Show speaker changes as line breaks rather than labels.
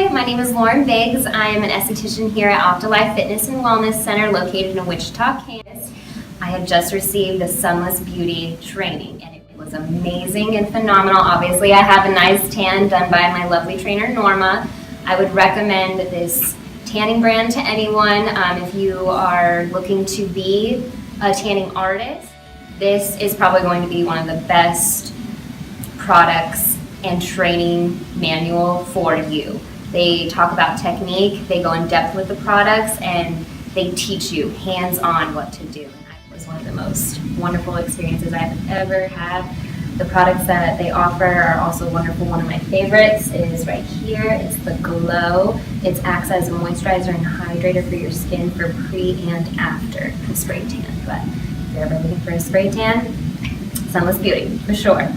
Hi, my name is Lauren Biggs. I am an esthetician here at Opti-Life Fitness and Wellness Center located in Wichita, Kansas. I have just received the Sunless Beauty training and it was amazing and phenomenal. Obviously, I have a nice tan done by my lovely trainer, Norma. I would recommend this tanning brand to anyone. If you are looking to be a tanning artist, this is probably going to be one of the best products and training manual for you. They talk about technique, they go in depth with the products, and they teach you hands-on what to do. And that was one of the most wonderful experiences I've ever had. The products that they offer are also wonderful. One of my favorites is right here. It's the Glow. It acts as a moisturizer and hydrator for your skin for pre and after a spray tan. But if you're ever looking for a spray tan, Sunless Beauty, for sure.